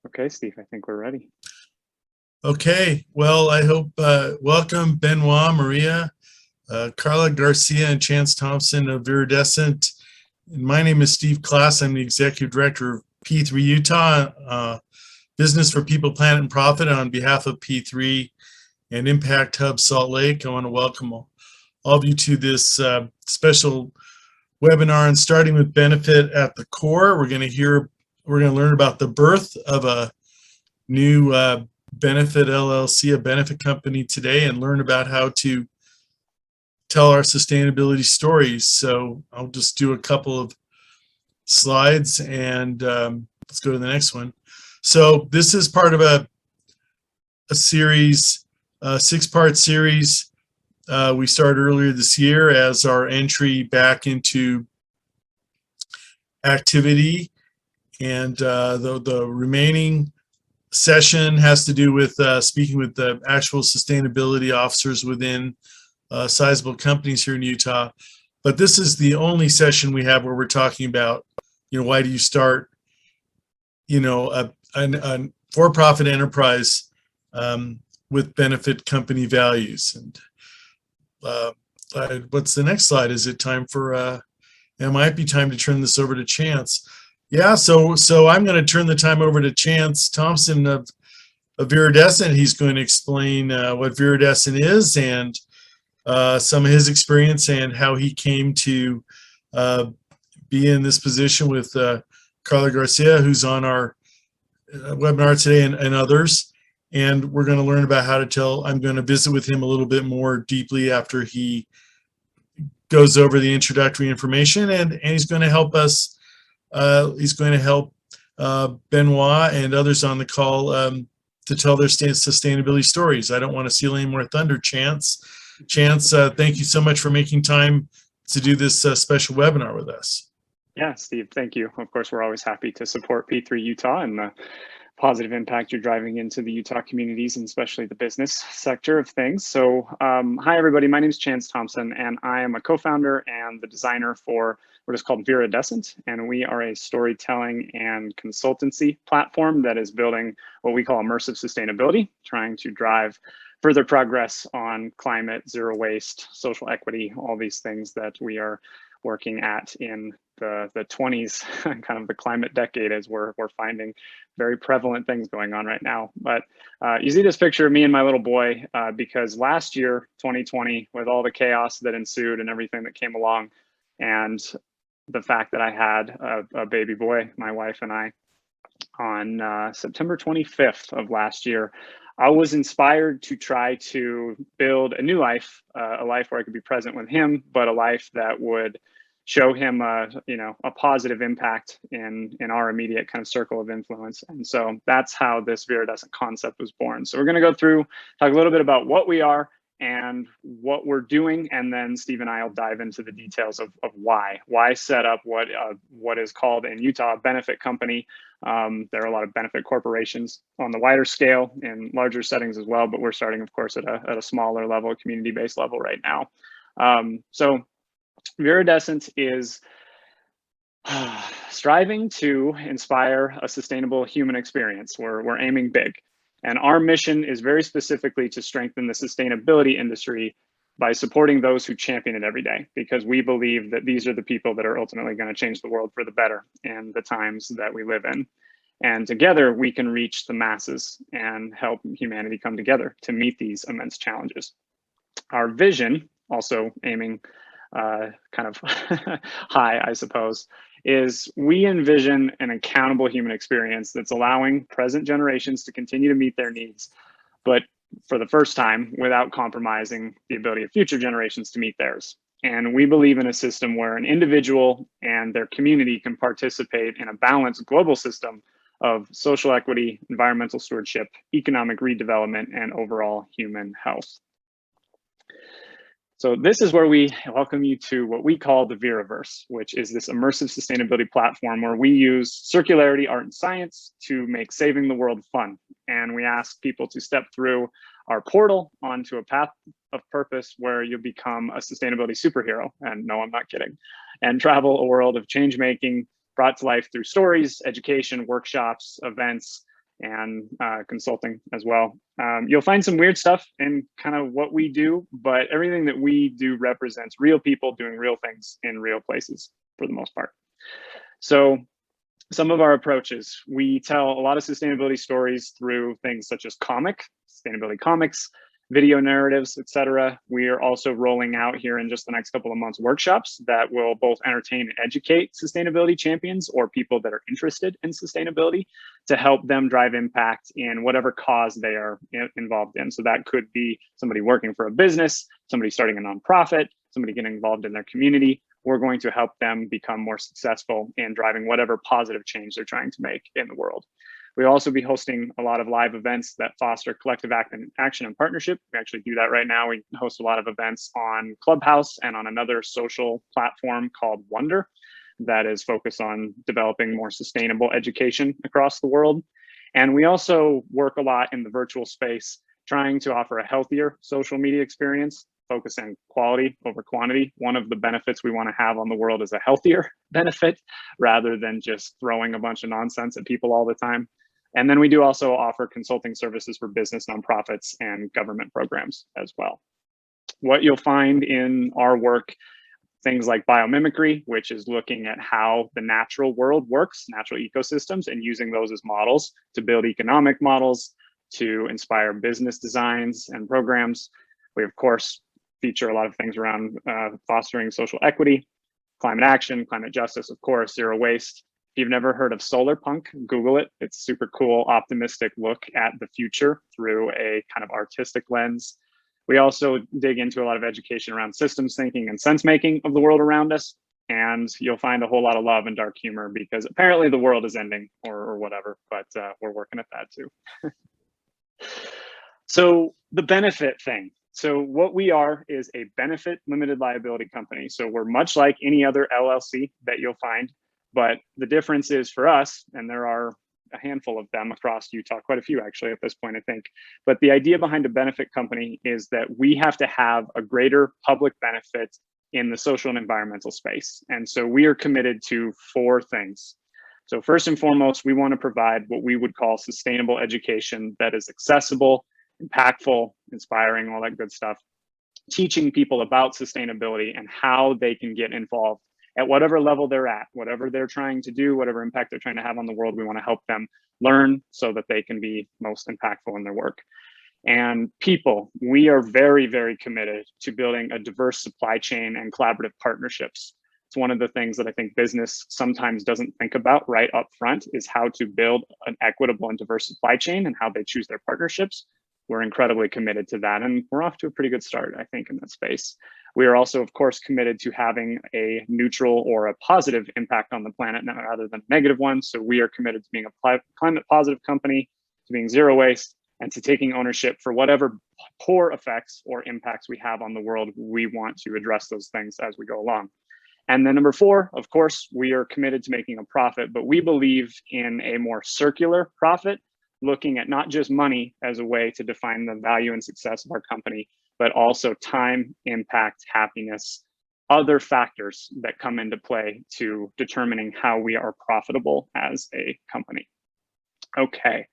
Okay, Steve, I think we're ready. Okay, well, I hope, welcome Benoit, Maria, Carla Garcia, and Chance Thompson of Viridescent. And my name is Steve Klass. I'm the Executive Director of P3 Utah, Business for People, Planet, and Profit. On behalf of P3 and Impact Hub Salt Lake, I want to welcome all of you to this special webinar on starting with benefit at the core. We're going to learn about the birth of a new Benefit LLC, a benefit company today, and learn about how to tell our sustainability stories. So I'll just do a couple of slides and let's go to the next one. So this is part of a series, a 6-part series we started earlier this year as our entry back into activity, and the remaining session has to do with speaking with the actual sustainability officers within sizable companies here in Utah. But this is the only session we have where we're talking about, why do you start, a for-profit enterprise with benefit company values. And what's the next slide? Is it time for, it might be time to turn this over to Chance. Yeah, so I'm going to turn the time over to Chance Thompson of Viridescent. He's going to explain what Viridescent is and some of his experience and how he came to be in this position with Carla Garcia, who's on our webinar today, and others. And we're going to learn about how to tell. I'm going to visit with him a little bit more deeply after he goes over the introductory information, and he's going to help us. He's going to help Benoit and others on the call to tell their sustainability stories. I don't want to steal any more thunder, Chance. Chance, thank you so much for making time to do this special webinar with us. Yeah, Steve, thank you. Of course, we're always happy to support P3 Utah and the positive impact you're driving into the Utah communities, and especially the business sector of things. So hi, everybody. My name is Chance Thompson, and I am a co-founder and the designer for what is called Viridescent. And we are a storytelling and consultancy platform that is building what we call immersive sustainability, trying to drive further progress on climate, zero waste, social equity, all these things that we are working at in the 20s, kind of the climate decade, as we're finding very prevalent things going on right now. But you see this picture of me and my little boy because last year, 2020, with all the chaos that ensued and everything that came along, and the fact that I had a baby boy, my wife and I, on September 25th of last year, I was inspired to try to build a new life, a life where I could be present with him, but a life that would show him a positive impact in our immediate kind of circle of influence. And so that's how this Viridescent concept was born. So we're going to go through, talk a little bit about what we are and what we're doing, and then Steve and I will dive into the details of why set up what is called in Utah a benefit company. There are a lot of benefit corporations on the wider scale in larger settings as well, but we're starting, of course, at a smaller level, community-based level right now. So Viridescent is striving to inspire a sustainable human experience. We're aiming big. And our mission is very specifically to strengthen the sustainability industry by supporting those who champion it every day, because we believe that these are the people that are ultimately going to change the world for the better in the times that we live in. And together we can reach the masses and help humanity come together to meet these immense challenges. Our vision, also aiming kind of high, I suppose, is we envision an accountable human experience that's allowing present generations to continue to meet their needs, but for the first time without compromising the ability of future generations to meet theirs. And we believe in a system where an individual and their community can participate in a balanced global system of social equity, environmental stewardship, economic redevelopment, and overall human health. So this is where we welcome you to what we call the Viriverse, which is this immersive sustainability platform where we use circularity, art, and science to make saving the world fun. And we ask people to step through our portal onto a path of purpose where you'll become a sustainability superhero. And no, I'm not kidding. And travel a world of change making brought to life through stories, education, workshops, events, and consulting as well. You'll find some weird stuff in kind of what we do, but everything that we do represents real people doing real things in real places for the most part. So some of our approaches, we tell a lot of sustainability stories through things such as sustainability comics, video narratives, etc. We are also rolling out here in just the next couple of months workshops that will both entertain and educate sustainability champions or people that are interested in sustainability to help them drive impact in whatever cause they are involved in. So that could be somebody working for a business, somebody starting a nonprofit, somebody getting involved in their community. We're going to help them become more successful in driving whatever positive change they're trying to make in the world. We'll also be hosting a lot of live events that foster collective action and partnership. We actually do that right now. We host a lot of events on Clubhouse and on another social platform called Wonder that is focused on developing more sustainable education across the world. And we also work a lot in the virtual space, trying to offer a healthier social media experience, focusing quality over quantity. One of the benefits we want to have on the world is a healthier benefit rather than just throwing a bunch of nonsense at people all the time. And then we do also offer consulting services for business, nonprofits, and government programs as well. What you'll find in our work, things like biomimicry, which is looking at how the natural world works, natural ecosystems, and using those as models to build economic models, to inspire business designs and programs. We, of course, feature a lot of things around fostering social equity, climate action, climate justice, of course, zero waste. If you've never heard of solar punk, Google it. It's super cool, optimistic look at the future through a kind of artistic lens. We also dig into a lot of education around systems thinking and sense making of the world around us. And you'll find a whole lot of love and dark humor because apparently the world is ending or whatever, but we're working at that too. So the benefit thing. So what we are is a benefit limited liability company. So we're much like any other LLC that you'll find. But the difference is for us, and there are a handful of them across Utah, quite a few actually at this point, I think. But the idea behind a benefit company is that we have to have a greater public benefit in the social and environmental space. And so we are committed to 4 things. So first and foremost, we want to provide what we would call sustainable education that is accessible, impactful, inspiring, all that good stuff, teaching people about sustainability and how they can get involved at whatever level they're at, whatever they're trying to do, whatever impact they're trying to have on the world. We want to help them learn so that they can be most impactful in their work. And people, we are very, very committed to building a diverse supply chain and collaborative partnerships. It's one of the things that I think business sometimes doesn't think about right up front is how to build an equitable and diverse supply chain and how they choose their partnerships. We're incredibly committed to that, and we're off to a pretty good start, I think, in that space. We are also, of course, committed to having a neutral or a positive impact on the planet rather than a negative one. So we are committed to being a climate positive company, to being zero waste, and to taking ownership for whatever poor effects or impacts we have on the world. We want to address those things as we go along. And then number 4, of course, we are committed to making a profit, but we believe in a more circular profit, looking at not just money as a way to define the value and success of our company, but also time, impact, happiness, other factors that come into play to determining how we are profitable as a company. Okay,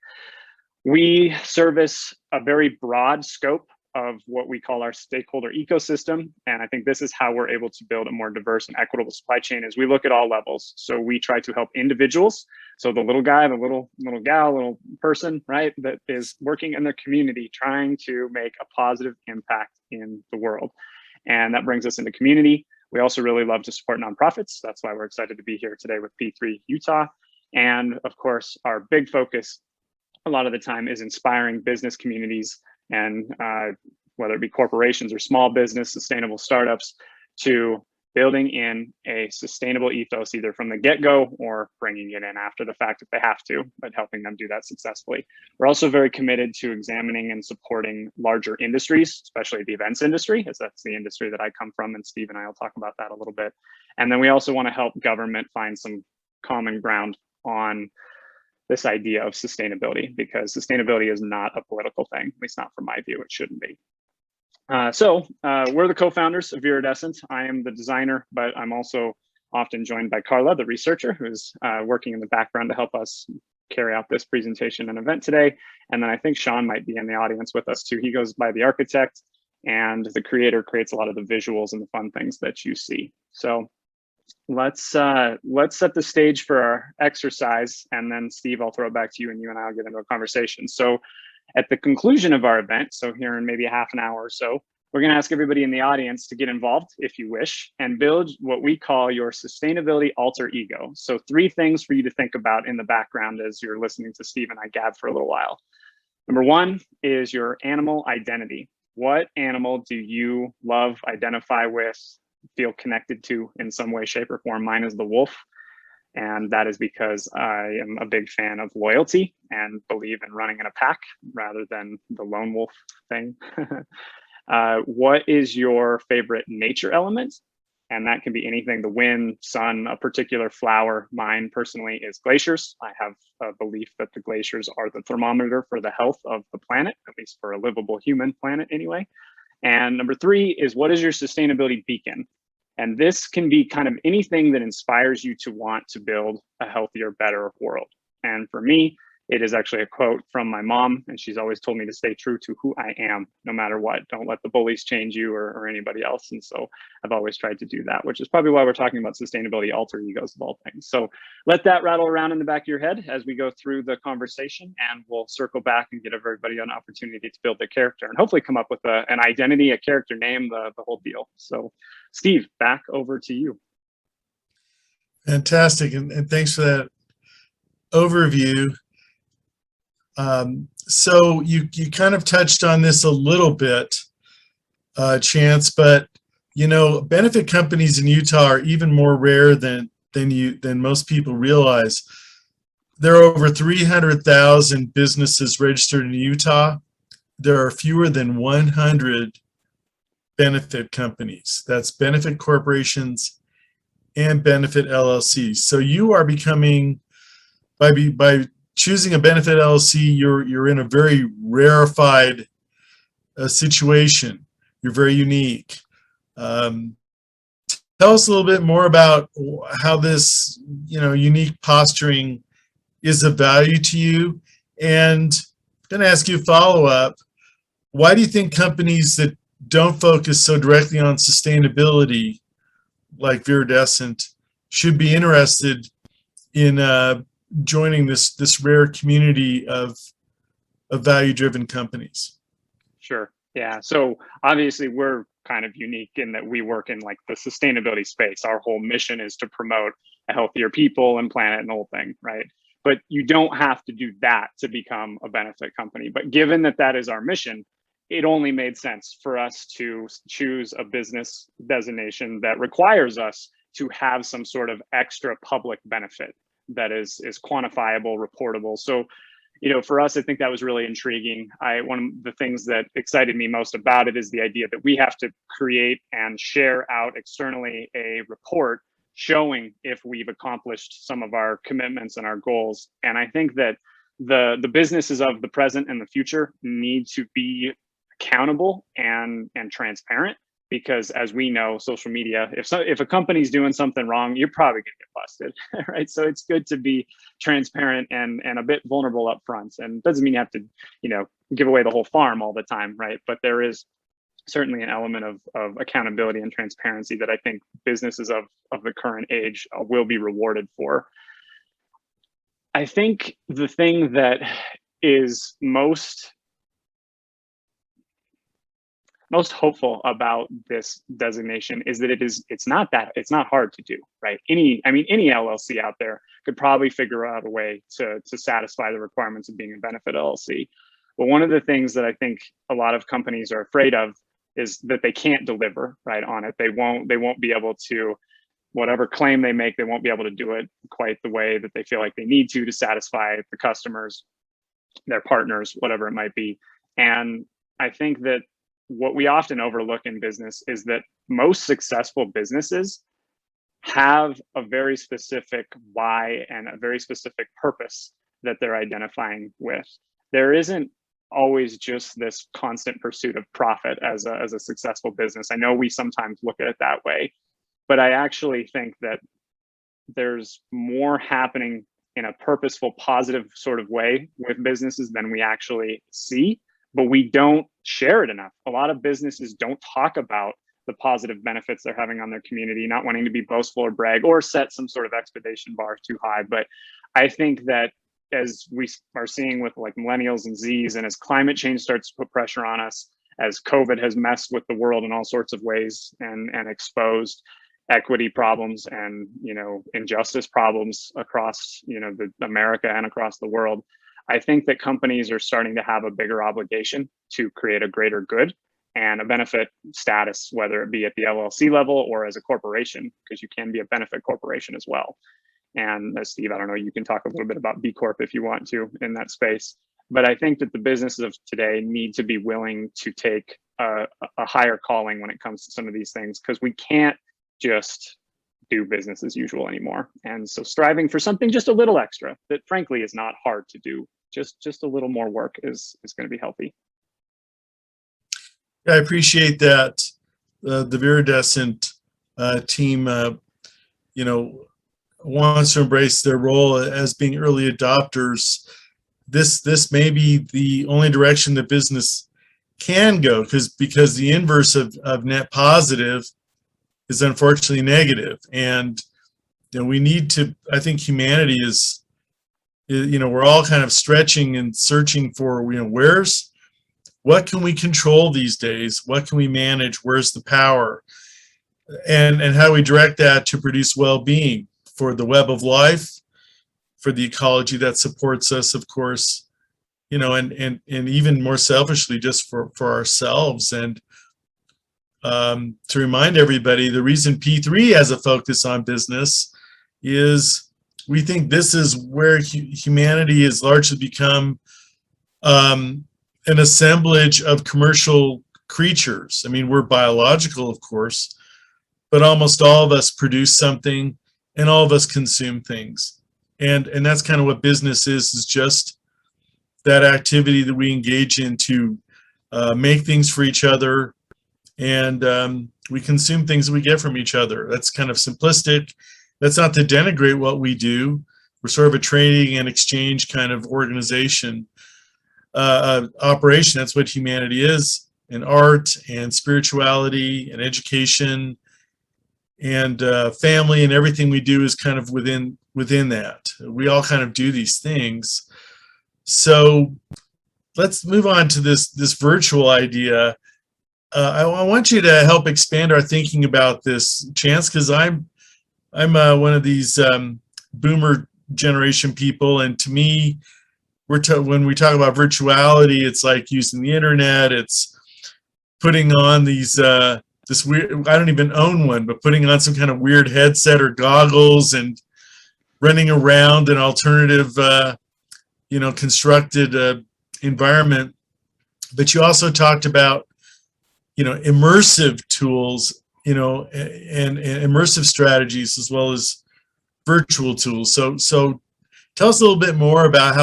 we service a very broad scope of what we call our stakeholder ecosystem. And I think this is how we're able to build a more diverse and equitable supply chain as we look at all levels. So we try to help individuals. So the little guy, the little gal, little person, right, that is working in their community, trying to make a positive impact in the world. And that brings us into community. We also really love to support nonprofits. That's why we're excited to be here today with P3 Utah. And of course, our big focus a lot of the time is inspiring business communities and whether it be corporations or small business, sustainable startups, to building in a sustainable ethos, either from the get-go or bringing it in after the fact if they have to, but helping them do that successfully. We're also very committed to examining and supporting larger industries, especially the events industry, as that's the industry that I come from, and Steve and I will talk about that a little bit. And then we also want to help government find some common ground on this idea of sustainability, because sustainability is not a political thing, at least not from my view, it shouldn't be. We're the co-founders of VIRIDESCENT. I am the designer, but I'm also often joined by Carla, the researcher, who's working in the background to help us carry out this presentation and event today. And then I think Sean might be in the audience with us too. He goes by the architect, and the creator creates a lot of the visuals and the fun things that you see. So let's set the stage for our exercise, and then Steve, I'll throw it back to you, and you and I'll get into a conversation. So at the conclusion of our event, so here in maybe a half an hour or so, we're going to ask everybody in the audience to get involved, if you wish, and build what we call your sustainability alter ego. So 3 things for you to think about in the background as you're listening to Steve and I gab for a little while. Number 1 is your animal identity. What animal do you love, identify with, feel connected to in some way, shape, or form? Mine is the wolf. And that is because I am a big fan of loyalty and believe in running in a pack rather than the lone wolf thing. What is your favorite nature element? And that can be anything, the wind, sun, a particular flower. Mine personally is glaciers. I have a belief that the glaciers are the thermometer for the health of the planet, at least for a livable human planet anyway. And number 3 is, what is your sustainability beacon? And this can be kind of anything that inspires you to want to build a healthier, better world. And for me, it is actually a quote from my mom, and she's always told me to stay true to who I am, no matter what. Don't let the bullies change you or anybody else. And so I've always tried to do that, which is probably why we're talking about sustainability alter egos of all things. So let that rattle around in the back of your head as we go through the conversation, and we'll circle back and give everybody an opportunity to build their character and hopefully come up with an identity, a character name, the whole deal. So Steve, back over to you. Fantastic, and thanks for that overview. So you kind of touched on this a little bit, Chance, but you know, benefit companies in Utah are even more rare than most people realize. There are over 300,000 businesses registered in Utah. There are fewer than 100 benefit companies. That's benefit corporations and benefit LLCs. So you are becoming, by choosing a benefit LLC, you're in a very rarefied situation. You're very unique. Tell us a little bit more about how this, you know, unique posturing is of value to you. And I'm going to ask you a follow-up. Why do you think companies that don't focus so directly on sustainability, like VIRIDESCENT, should be interested in joining this rare community of value-driven companies? Sure. Yeah. So obviously we're kind of unique in that we work in like the sustainability space. Our whole mission is to promote a healthier people and planet and the whole thing, right? But you don't have to do that to become a benefit company. But given that that is our mission, it only made sense for us to choose a business designation that requires us to have some sort of extra public benefit that is quantifiable, reportable. So, you know, for us, I think that was really intriguing. One of the things that excited me most about it is the idea that we have to create and share out externally a report showing if we've accomplished some of our commitments and our goals. And I think that the businesses of the present and the future need to be accountable and transparent, because as we know, social media, if a company's doing something wrong, you're probably gonna get busted, right? So it's good to be transparent and a bit vulnerable up front. And doesn't mean you have to, you know, give away the whole farm all the time, right? But there is certainly an element of accountability and transparency that I think businesses of the current age will be rewarded for. I think the thing that is most hopeful about this designation is that it's not hard to do, right? Any LLC out there could probably figure out a way to satisfy the requirements of being a benefit LLC. But one of the things that I think a lot of companies are afraid of is that they can't deliver right on it. They won't be able to, whatever claim they make, they won't be able to do it quite the way that they feel like they need to satisfy the customers, their partners, whatever it might be. And I think that what we often overlook in business is that most successful businesses have a very specific why and a very specific purpose that they're identifying with. There isn't always just this constant pursuit of profit as a successful business. I know we sometimes look at it that way, but I actually think that there's more happening in a purposeful, positive sort of way with businesses than we actually see, but we don't share it enough. A lot of businesses don't talk about the positive benefits they're having on their community, not wanting to be boastful or brag or set some sort of expectation bar too high. But I think that as we are seeing with like millennials and Zs, and as climate change starts to put pressure on us, as COVID has messed with the world in all sorts of ways and exposed equity problems and, you know, injustice problems across, you know, the America and across the world, I think that companies are starting to have a bigger obligation to create a greater good and a benefit status, whether it be at the LLC level or as a corporation, because you can be a benefit corporation as well. And Steve, I don't know, you can talk a little bit about B Corp if you want to in that space. But I think that the businesses of today need to be willing to take a higher calling when it comes to some of these things, because we can't just do business as usual anymore. And so striving for something just a little extra that frankly is not hard to do, just a little more work is going to be healthy. I appreciate that. The Viridescent team, you know, wants to embrace their role as being early adopters. This may be the only direction that business can go, because the inverse of net positive is unfortunately negative. And you know, we need to, I think humanity is, you know, we're all kind of stretching and searching for, you know, what can we control these days? What can we manage? Where's the power? And how do we direct that to produce well-being for the web of life, for the ecology that supports us, of course, you know, and even more selfishly, just for ourselves. And to remind everybody, the reason P3 has a focus on business is we think this is where humanity has largely become an assemblage of commercial creatures. I mean, we're biological, of course, but almost all of us produce something and all of us consume things. And that's kind of what business is just that activity that we engage in to make things for each other, and we consume things that we get from each other. That's kind of simplistic. That's not to denigrate what we do. We're sort of a trading and exchange kind of organization, operation. That's what humanity is, and art and spirituality and education and family, and everything we do is kind of within that. We all kind of do these things. So let's move on to this virtual idea. I want you to help expand our thinking about this, Chance, because I'm one of these boomer generation people, and to me, when we talk about virtuality, it's like using the internet. It's putting on these this weird, I don't even own one, but putting on some kind of weird headset or goggles and running around an alternative, you know, constructed environment. But you also talked about, you know, immersive tools, you know, and immersive strategies as well as virtual tools. So tell us a little bit more about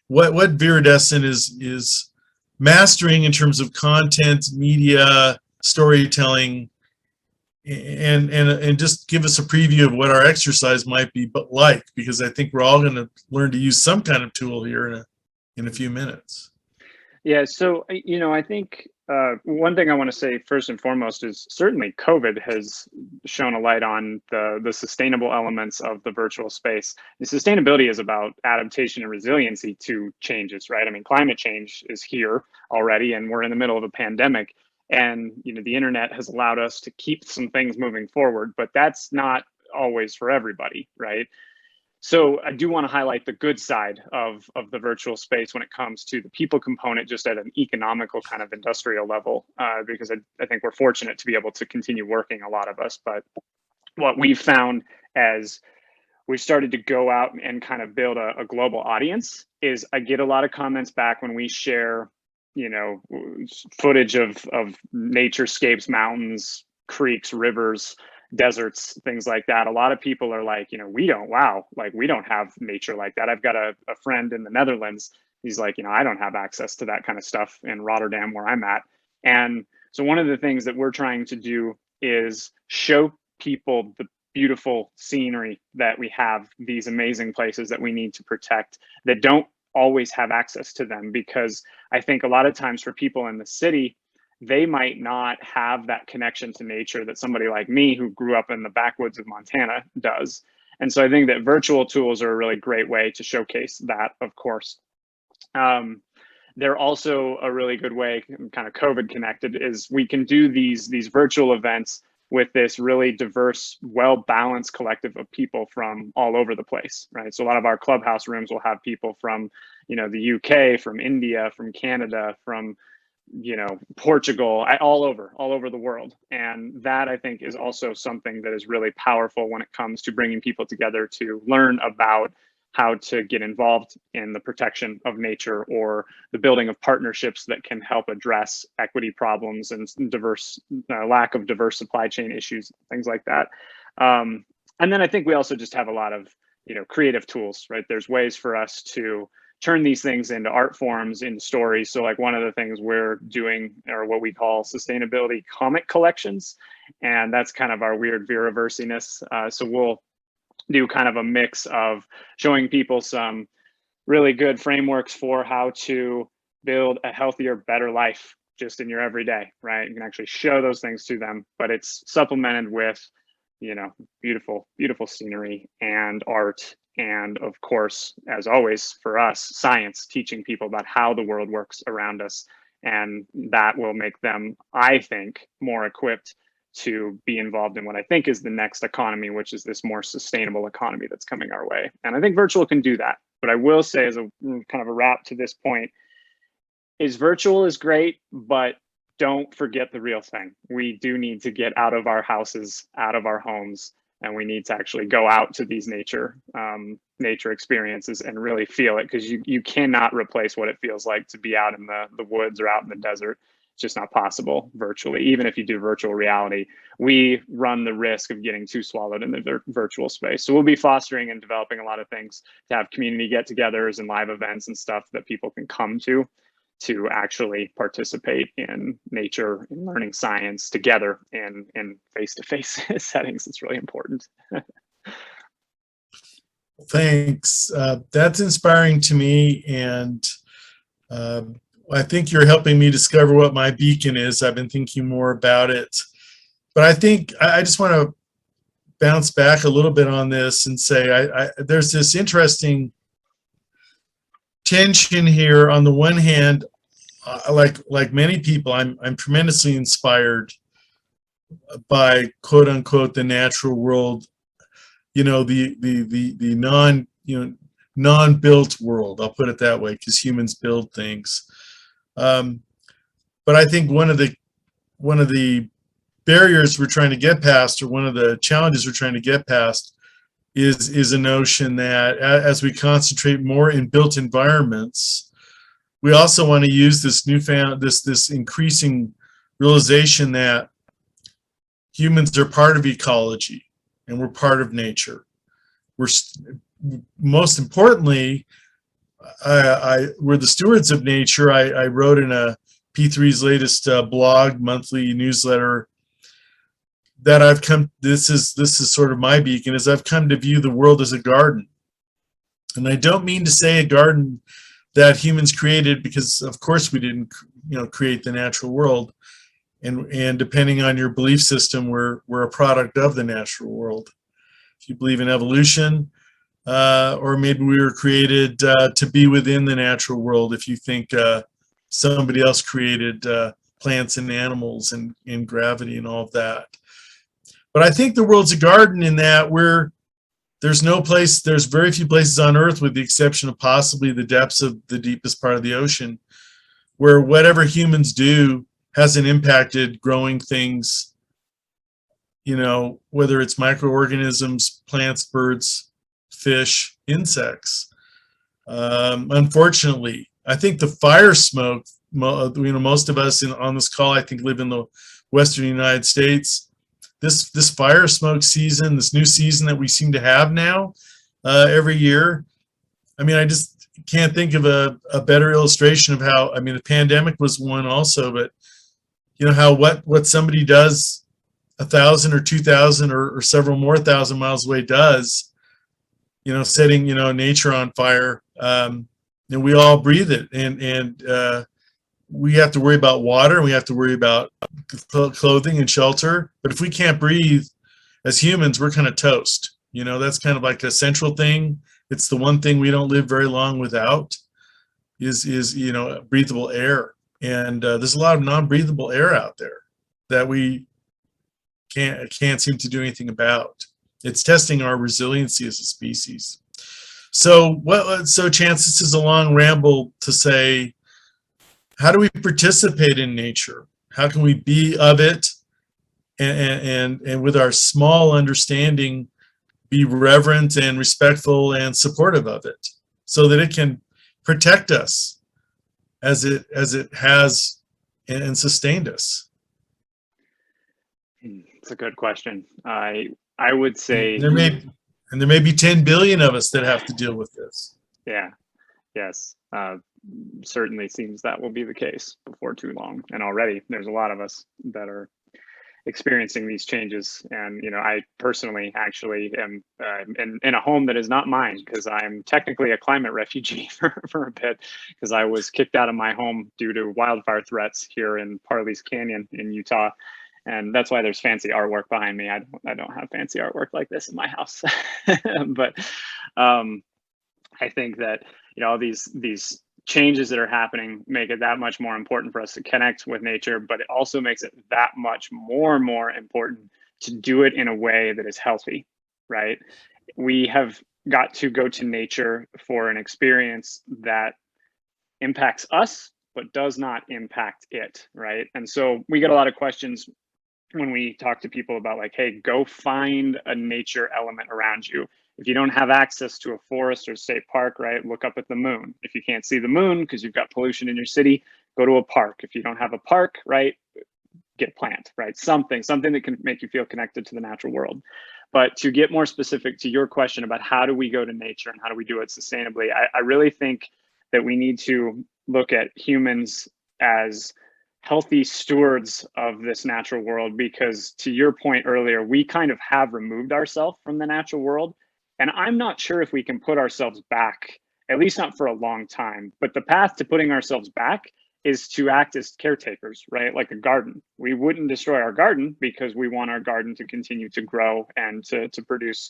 what Viridescent is mastering in terms of content, media, storytelling, and just give us a preview of what our exercise might be like, because I think we're all going to learn to use some kind of tool here in a few minutes. Yeah, so, you know, I think one thing I want to say first and foremost is certainly COVID has shone a light on the sustainable elements of the virtual space. The sustainability is about adaptation and resiliency to changes, right? I mean, climate change is here already, and we're in the middle of a pandemic. And, you know, the internet has allowed us to keep some things moving forward, but that's not always for everybody, right? So I do want to highlight the good side of the virtual space when it comes to the people component, just at an economical kind of industrial level, because I think we're fortunate to be able to continue working, a lot of us. But what we've found as we've started to go out and kind of build a global audience is I get a lot of comments back when we share, you know, footage of naturescapes, mountains, creeks, rivers, deserts, things like that. A lot of people are like, you know, we don't have nature like that. I've got a friend in the Netherlands. He's like, you know, I don't have access to that kind of stuff in Rotterdam where I'm at. And so one of the things that we're trying to do is show people the beautiful scenery that we have, these amazing places that we need to protect that don't always have access to them. Because I think a lot of times for people in the city, they might not have that connection to nature that somebody like me who grew up in the backwoods of Montana does. And so I think that virtual tools are a really great way to showcase that, of course. They're also a really good way, kind of COVID connected, is we can do these virtual events with this really diverse, well-balanced collective of people from all over the place, right? So a lot of our clubhouse rooms will have people from, the UK, from India, from Canada, from, Portugal, all over the world. And that, I think, is also something that is really powerful when it comes to bringing people together to learn about how to get involved in the protection of nature or the building of partnerships that can help address equity problems and lack of diverse supply chain issues, things like that. And then I think we also just have a lot of, creative tools, right? There's ways for us to turn these things into art forms, into stories. So like one of the things we're doing are what we call sustainability comic collections. And that's kind of our weird Viriversiness. So we'll do kind of a mix of showing people some really good frameworks for how to build a healthier, better life just in your everyday, right? You can actually show those things to them, but it's supplemented with, beautiful, beautiful scenery and art. And of course, as always, for us, science, teaching people about how the world works around us. And that will make them, I think, more equipped to be involved in what I think is the next economy, which is this more sustainable economy that's coming our way. And I think virtual can do that. But I will say, as a kind of a wrap to this point, is virtual is great, but don't forget the real thing. We do need to get out of our houses, out of our homes, and we need to actually go out to these nature experiences and really feel it, because you cannot replace what it feels like to be out in the woods or out in the desert. It's just not possible virtually. Even if you do virtual reality, we run the risk of getting too swallowed in the virtual space. So we'll be fostering and developing a lot of things to have community get-togethers and live events and stuff that people can come to actually participate in nature and learning science together in face-to-face settings. It's really important. Thanks. That's inspiring to me, and I think you're helping me discover what my beacon is. I've been thinking more about it, but I think I just want to bounce back a little bit on this and say there's this interesting tension here. On the one hand, like many people, I'm tremendously inspired by quote unquote the natural world, the non-built world. I'll put it that way, because humans build things. But I think one of the barriers we're trying to get past, or one of the challenges we're trying to get past, is a notion that as we concentrate more in built environments, we also want to use this this increasing realization that humans are part of ecology and we're part of nature. We're most importantly, we're the stewards of nature. I wrote in a P3's latest blog monthly newsletter that I've come, this is sort of my beacon, is I've come to view the world as a garden. And I don't mean to say a garden that humans created, because of course we didn't create the natural world. And depending on your belief system, we're a product of the natural world. If you believe in evolution, or maybe we were created to be within the natural world, if you think somebody else created plants and animals and gravity and all of that. But I think the world's a garden in that there's very few places on Earth, with the exception of possibly the depths of the deepest part of the ocean, where whatever humans do hasn't impacted growing things, whether it's microorganisms, plants, birds, fish, insects. Unfortunately, I think the fire smoke, most of us on this call, I think, live in the Western United States. This fire smoke season, this new season that we seem to have now every year, I just can't think of a better illustration of how, the pandemic was one also, but how what somebody does 1,000 or 2,000 or several more thousand miles away does, setting, nature on fire. And we all breathe it. And we have to worry about water, and we have to worry about clothing and shelter. But if we can't breathe as humans, we're kind of toast. That's kind of like a central thing. It's the one thing we don't live very long without is breathable air. And there's a lot of non-breathable air out there that we can't seem to do anything about. It's testing our resiliency as a species. So Chance, this is a long ramble to say, how do we participate in nature? How can we be of it, and with our small understanding, be reverent and respectful and supportive of it, so that it can protect us as it has and sustained us? It's a good question. I would say there may be 10 billion of us that have to deal with this. Yeah. Yes. Certainly seems that will be the case before too long. And already there's a lot of us that are experiencing these changes. And, I personally actually am in a home that is not mine, because I'm technically a climate refugee for a bit, because I was kicked out of my home due to wildfire threats here in Parley's Canyon in Utah. And that's why there's fancy artwork behind me. I don't have fancy artwork like this in my house. But I think that, all these changes that are happening make it that much more important for us to connect with nature, but it also makes it that much more important to do it in a way that is healthy, right? We have got to go to nature for an experience that impacts us, but does not impact it, right? And so we get a lot of questions when we talk to people about, like, hey, go find a nature element around you. If you don't have access to a forest or state park, right, look up at the moon. If you can't see the moon because you've got pollution in your city, go to a park. If you don't have a park, right, get a plant, right? Something that can make you feel connected to the natural world. But to get more specific to your question about how do we go to nature and how do we do it sustainably, I really think that we need to look at humans as healthy stewards of this natural world, because to your point earlier, we kind of have removed ourselves from the natural world. And I'm not sure if we can put ourselves back, at least not for a long time. But the path to putting ourselves back is to act as caretakers, right? Like a garden. We wouldn't destroy our garden because we want our garden to continue to grow and to produce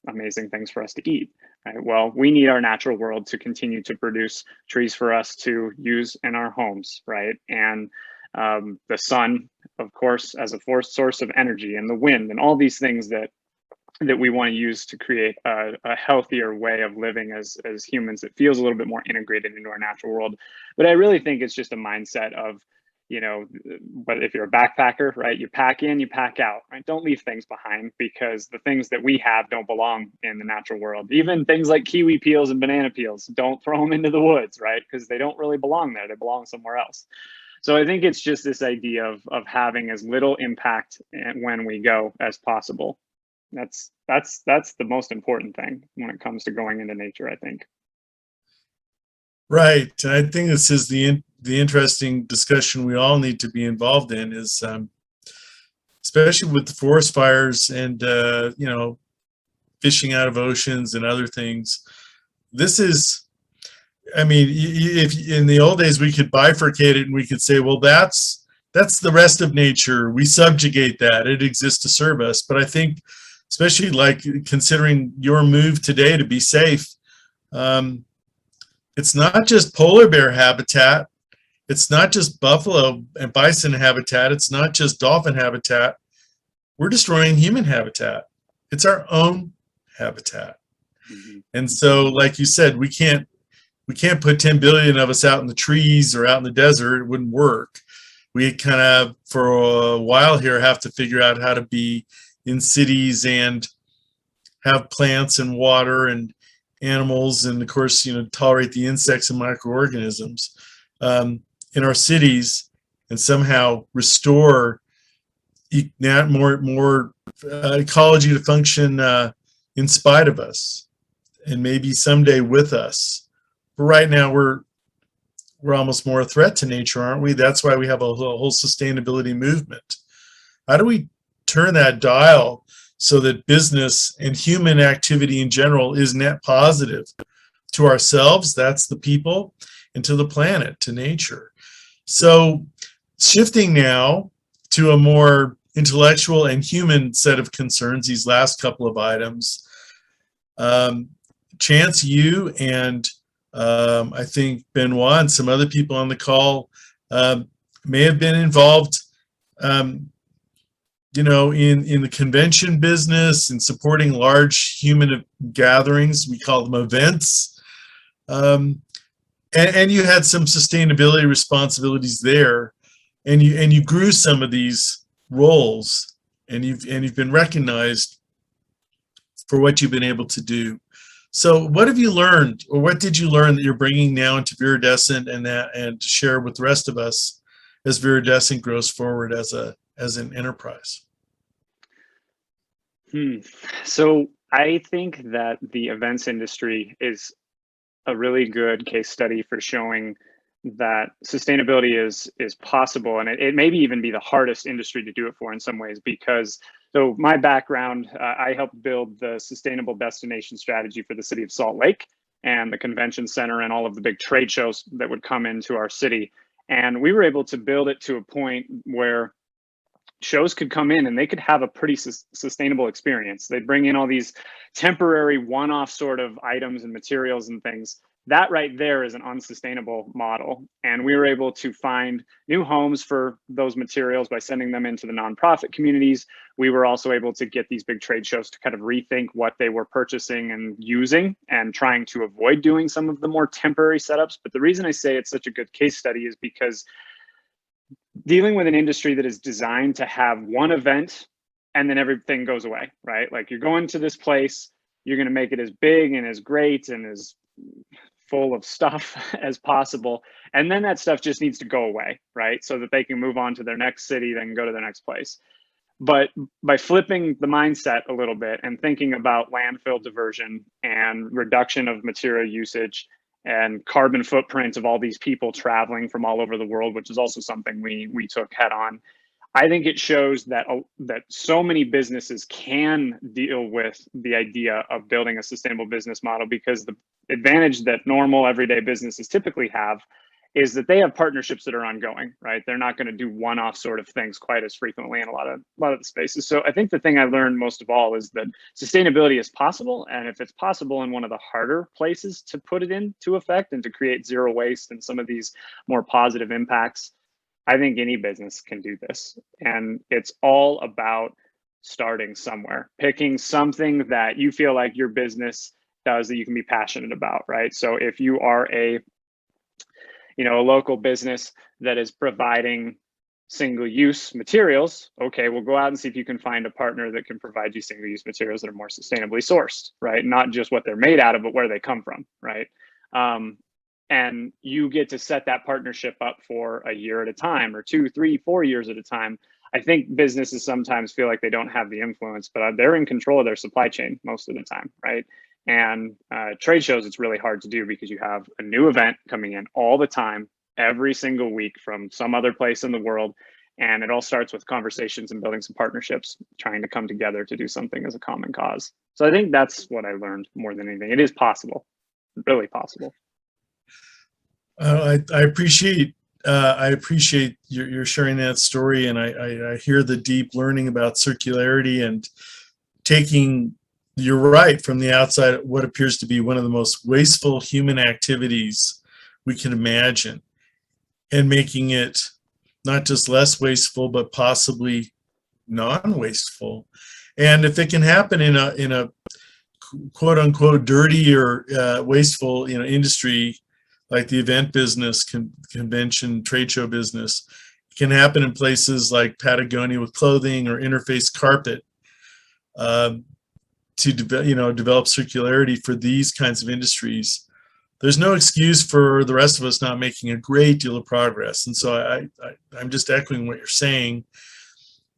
amazing things for us to eat, right? Well, we need our natural world to continue to produce trees for us to use in our homes, right? And the sun, of course, as a source of energy, and the wind, and all these things that we want to use to create a healthier way of living as humans that feels a little bit more integrated into our natural world. But I really think it's just a mindset of, but if you're a backpacker, right, you pack in, you pack out, right? Don't leave things behind, because the things that we have don't belong in the natural world. Even things like kiwi peels and banana peels, don't throw them into the woods, right? Because they don't really belong there. They belong somewhere else. So I think it's just this idea of having as little impact when we go as possible. That's the most important thing when it comes to going into nature, I think. Right. And I think this is the interesting discussion we all need to be involved in, is especially with the forest fires and fishing out of oceans and other things. This is, I mean, if in the old days we could bifurcate it and we could say, well, that's the rest of nature. We subjugate that. It exists to serve us. But I think, especially like considering your move today to be safe, it's not just polar bear habitat. It's not just buffalo and bison habitat. It's not just dolphin habitat. We're destroying human habitat. It's our own habitat. Mm-hmm. And so, like you said, we can't put 10 billion of us out in the trees or out in the desert. It wouldn't work. We kind of, for a while here, have to figure out how to be in cities and have plants and water and animals, and of course, tolerate the insects and microorganisms in our cities, and somehow restore more ecology to function in spite of us, and maybe someday with us. But right now, we're almost more a threat to nature, aren't we? That's why we have a whole sustainability movement. How do we turn that dial so that business and human activity in general is net positive to ourselves, that's the people, and to the planet, to nature. So shifting now to a more intellectual and human set of concerns, these last couple of items. Chance, you and I think Benoit and some other people on the call may have been involved you know, in the convention business and supporting large human gatherings. We call them events. And you had some sustainability responsibilities there, and you grew some of these roles, and you've been recognized for what you've been able to do. So what have you learned, or what did you learn that you're bringing now into Viridescent and to share with the rest of us as Viridescent grows forward as an enterprise? So I think that the events industry is a really good case study for showing that sustainability is possible, and it maybe even be the hardest industry to do it for in some ways, because so my background, I helped build the sustainable destination strategy for the city of Salt Lake and the convention center and all of the big trade shows that would come into our city. And we were able to build it to a point where shows could come in and they could have a pretty sustainable experience. They'd bring in all these temporary one-off sort of items and materials and things. That right there is an unsustainable model. And we were able to find new homes for those materials by sending them into the nonprofit communities. We were also able to get these big trade shows to kind of rethink what they were purchasing and using and trying to avoid doing some of the more temporary setups. But the reason I say it's such a good case study is because dealing with an industry that is designed to have one event and then everything goes away, right? Like you're going to this place, you're going to make it as big and as great and as full of stuff as possible. And then that stuff just needs to go away, right? So that they can move on to their next city, then go to their next place. But by flipping the mindset a little bit and thinking about landfill diversion and reduction of material usage and carbon footprint of all these people traveling from all over the world, which is also something we took head on, I think it shows that that so many businesses can deal with the idea of building a sustainable business model, because the advantage that normal everyday businesses typically have is that they have partnerships that are ongoing, right? They're not going to do one-off sort of things quite as frequently in a lot of the spaces. So I think the thing I learned most of all is that sustainability is possible, and if it's possible in one of the harder places to put it into effect and to create zero waste and some of these more positive impacts, I think any business can do this. And it's all about starting somewhere, picking something that you feel like your business does that you can be passionate about, right? So if you are a local business that is providing single-use materials, okay, we'll go out and see if you can find a partner that can provide you single-use materials that are more sustainably sourced, right? Not just what they're made out of, but where they come from, right? And you get to set that partnership up for a year at a time, or 2, 3, 4 years at a time. I think businesses sometimes feel like they don't have the influence, but they're in control of their supply chain most of the time, right? And trade shows, it's really hard to do because you have a new event coming in all the time, every single week from some other place in the world. And it all starts with conversations and building some partnerships, trying to come together to do something as a common cause. So I think that's what I learned more than anything. It is possible, really possible. I appreciate your sharing that story, and I hear the deep learning about circularity and taking, you're right, from the outside, what appears to be one of the most wasteful human activities we can imagine, and making it not just less wasteful, but possibly non-wasteful. And if it can happen in a quote unquote dirty or wasteful industry, like the event business, convention, trade show business, it can happen in places like Patagonia with clothing, or Interface Carpet, to develop circularity for these kinds of industries. There's no excuse for the rest of us not making a great deal of progress. And so I'm just echoing what you're saying.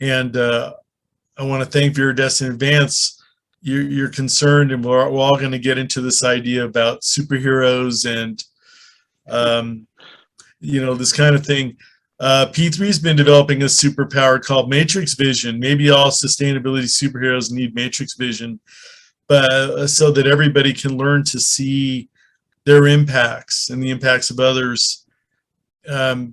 And I want to thank Viridescent in advance. You're concerned, and we're all going to get into this idea about superheroes and this kind of thing. P3's been developing a superpower called Matrix Vision. Maybe all sustainability superheroes need Matrix Vision, but so that everybody can learn to see their impacts and the impacts of others,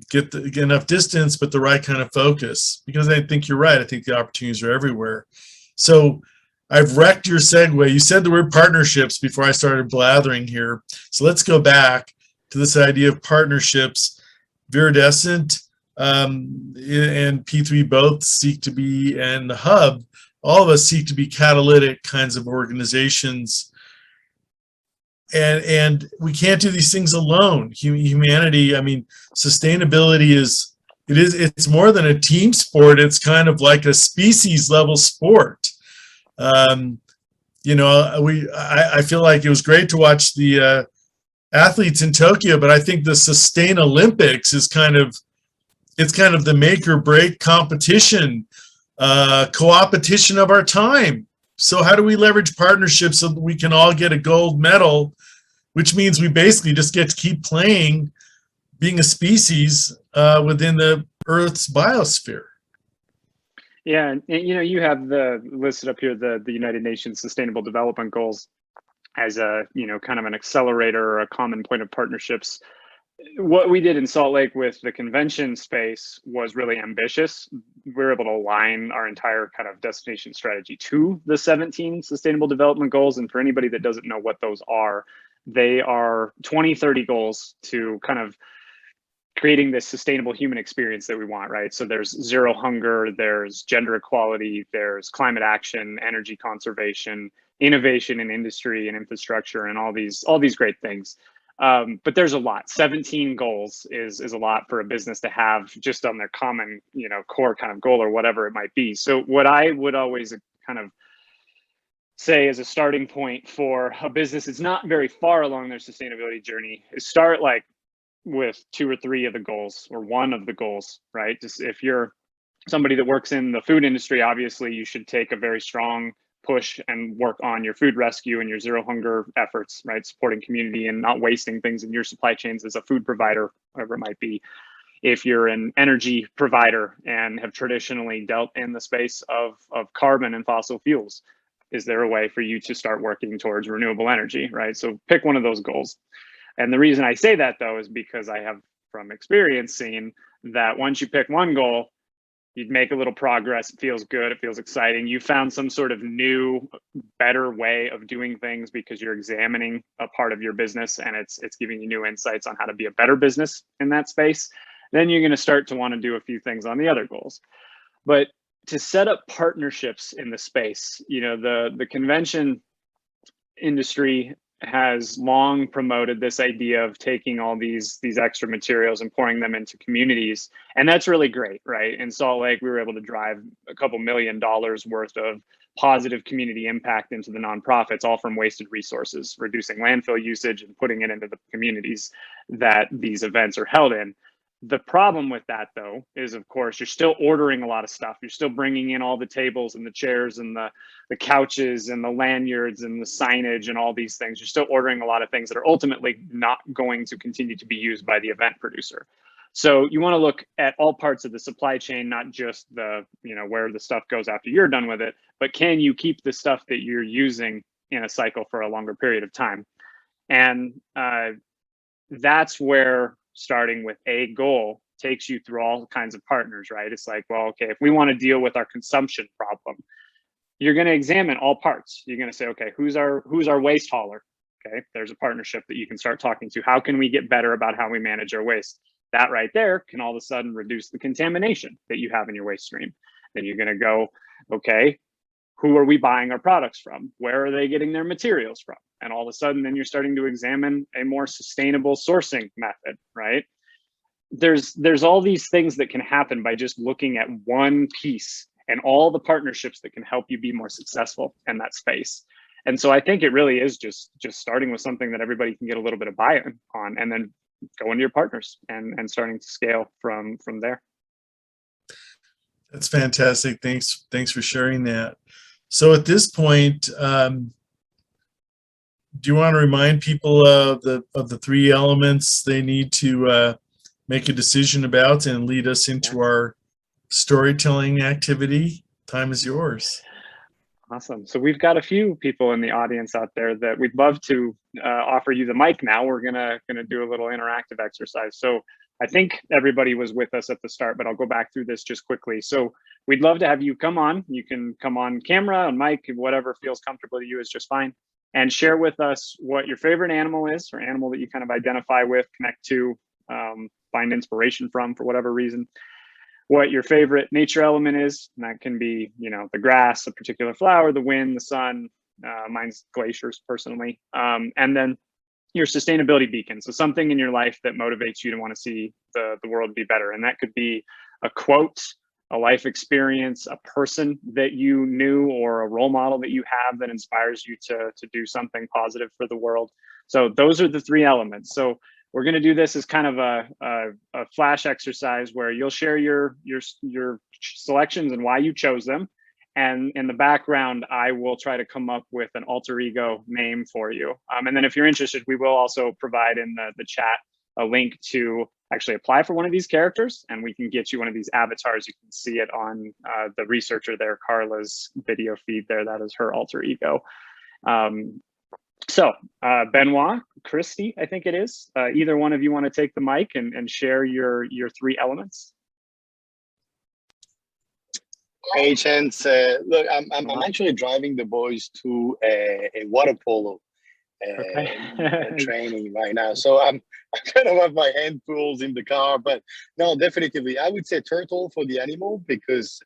get enough distance, but the right kind of focus. Because I think you're right. I think the opportunities are everywhere. So I've wrecked your segue. You said the word partnerships before I started blathering here. So let's go back to this idea of partnerships. Viridescent and P3 both seek to be, and the Hub, all of us seek to be catalytic kinds of organizations. And we can't do these things alone. Humanity, I mean, sustainability it's more than a team sport. It's kind of like a species level sport. You know, I feel like it was great to watch the athletes in Tokyo, but I think the Sustain Olympics is kind of the make or break competition, co-opetition of our time. So how do we leverage partnerships so that we can all get a gold medal, which means we basically just get to keep playing, being a species within the Earth's biosphere? Yeah, and you know, you have listed up here the United Nations Sustainable Development Goals as a, you know, kind of an accelerator or a common point of partnerships. What we did in Salt Lake with the convention space was really ambitious. We were able to align our entire kind of destination strategy to the 17 Sustainable Development Goals. And for anybody that doesn't know what those are, they are 2030 goals to kind of creating this sustainable human experience that we want, right? So there's zero hunger, there's gender equality, there's climate action, energy conservation, innovation in industry and infrastructure, and all these great things. But there's a lot. 17 goals is a lot for a business to have just on their common, you know, core kind of goal or whatever it might be. So what I would always kind of say as a starting point for a business that's not very far along their sustainability journey is start like with 2 or 3 of the goals or one of the goals, right? Just if you're somebody that works in the food industry, obviously you should take a very strong push and work on your food rescue and your zero hunger efforts, right? Supporting community and not wasting things in your supply chains as a food provider, whatever it might be. If you're an energy provider and have traditionally dealt in the space of carbon and fossil fuels, is there a way for you to start working towards renewable energy, right? So pick one of those goals. And the reason I say that though is because I have from experience seen that once you pick one goal, you'd make a little progress. It feels good. It feels exciting. You found some sort of new, better way of doing things because you're examining a part of your business and it's giving you new insights on how to be a better business in that space. Then you're going to start to want to do a few things on the other goals. But to set up partnerships in the space, you know, the convention industry has long promoted this idea of taking all these extra materials and pouring them into communities. And that's really great, right? In Salt Lake, we were able to drive a couple $1 million worth of positive community impact into the nonprofits, all from wasted resources, reducing landfill usage and putting it into the communities that these events are held in. The problem with that, though, is, of course, you're still ordering a lot of stuff. You're still bringing in all the tables and the chairs and the couches and the lanyards and the signage and all these things. You're still ordering a lot of things that are ultimately not going to continue to be used by the event producer. So you want to look at all parts of the supply chain, not just the, you know, where the stuff goes after you're done with it, but can you keep the stuff that you're using in a cycle for a longer period of time? And that's where starting with a goal takes you through all kinds of partners, right? It's like, well, okay, if we want to deal with our consumption problem, you're going to examine all parts. You're going to say, okay, who's our waste hauler? Okay, there's a partnership that you can start talking to. How can we get better about how we manage our waste? That right there can all of a sudden reduce the contamination that you have in your waste stream. Then you're going to go, okay, who are we buying our products from? Where are they getting their materials from? And all of a sudden, then you're starting to examine a more sustainable sourcing method, right? There's all these things that can happen by just looking at one piece and all the partnerships that can help you be more successful in that space. And so I think it really is just starting with something that everybody can get a little bit of buy-in on, and then going to your partners and starting to scale from there. That's fantastic. Thanks for sharing that. So at this point, do you want to remind people of the 3 elements they need to make a decision about and lead us into our storytelling activity, time is yours. Awesome. So we've got a few people in the audience out there that we'd love to offer you the mic now. We're gonna do a little interactive exercise. So I think everybody was with us at the start, but I'll go back through this just quickly. So we'd love to have you come on. You can come on camera, on mic, whatever feels comfortable to you is just fine. And share with us what your favorite animal is, or animal that you kind of identify with, connect to, find inspiration from for whatever reason. What your favorite nature element is, and that can be, you know, the grass, a particular flower, the wind, the sun. Mine's glaciers personally. And then your sustainability beacon. So something in your life that motivates you to want to see the world be better. And that could be a quote, a life experience, a person that you knew, or a role model that you have that inspires you to do something positive for the world. So those are the three elements. So we're going to do this as kind of a flash exercise where you'll share your selections and why you chose them. And in the background, I will try to come up with an alter ego name for you. And then if you're interested, we will also provide in the chat a link to actually apply for one of these characters, and we can get you one of these avatars. You can see it on the researcher there, Carla's video feed there. That is her alter ego. So Benoit, Christy, I think it is. Either one of you want to take the mic and share your three elements? Hey, Chance. Look, I'm actually driving the boys to a water polo training right now. So I'm kind of have my hand tools in the car, but no, definitely. I would say turtle for the animal because,